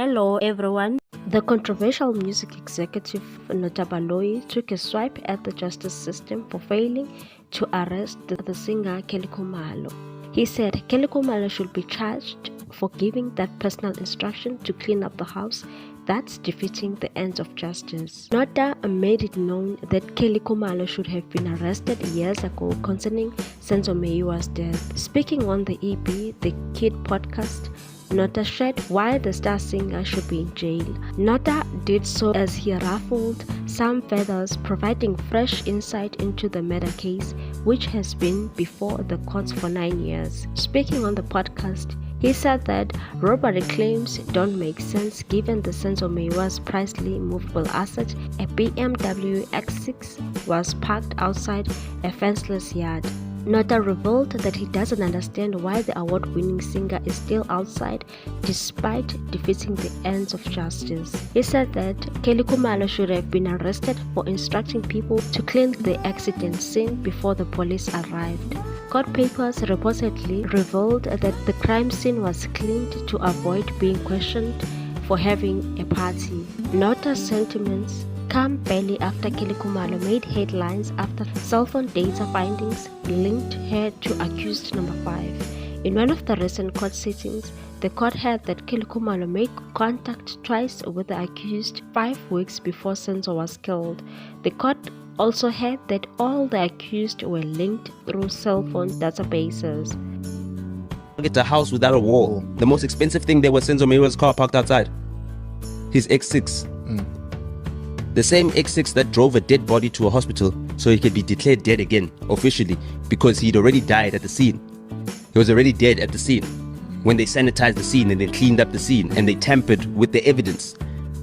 Hello everyone. The controversial music executive Nota took a swipe at the justice system for failing to arrest the singer Khumalo. He said Khumalo should be charged for giving that personal instruction to clean up the house that's defeating the ends of justice. Nota made it known that Khumalo should have been arrested years ago concerning Senzo Meyiwa's death. Speaking on the EP, The Kid podcast, Nota shared why the star singer should be in jail. Nota did so as he ruffled some feathers, providing fresh insight into the murder case, which has been before the courts for 9 years. Speaking on the podcast, he said that robbery claims don't make sense given the Senzo Meyiwa's pricely movable asset, a BMW X6, was parked outside a fenceless yard. Nota revealed that he doesn't understand why the award-winning singer is still outside despite defeating the ends of justice. He said that Khumalo should have been arrested for instructing people to clean the accident scene before the police arrived. Court papers reportedly revealed that the crime scene was cleaned to avoid being questioned for having a party. Nota's sentiments come barely after Khumalo made headlines after cell phone data findings linked her to accused number 5. In one of the recent court sittings, the court heard that Khumalo made contact twice with the accused 5 weeks before Senzo was killed. The court also heard that all the accused were linked through cell phone databases. It's a house without a wall. The most expensive thing there was Senzo Meyiwa's car parked outside. His X6. The same X6 that drove a dead body to a hospital so he could be declared dead again, officially, because he'd already died at the scene. He was already dead at the scene. When they sanitized the scene and they cleaned up the scene and they tampered with the evidence.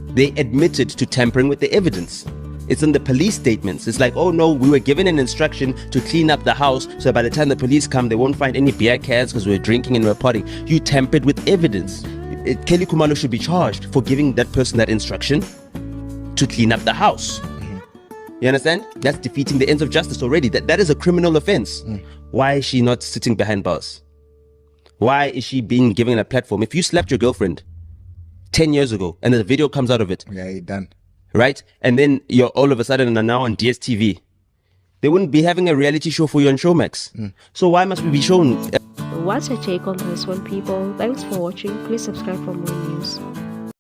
They admitted to tampering with the evidence. It's in the police statements. It's like, oh no, we were given an instruction to clean up the house so by the time the police come, they won't find any beer cans because we're drinking and we're partying. You tampered with evidence. Khumalo should be charged for giving that person that instruction to clean up the house. You understand? That's defeating the ends of justice already. That is a criminal offense. Why is she not sitting behind bars? Why is she being given a platform? If you slapped your girlfriend 10 years ago and the video comes out of it, yeah, you're done. Right? And then you're all of a sudden now on DSTV. They wouldn't be having a reality show for you on Showmax. So why must we be shown? What's your take on this one, people? Thanks for watching. Please subscribe for more news.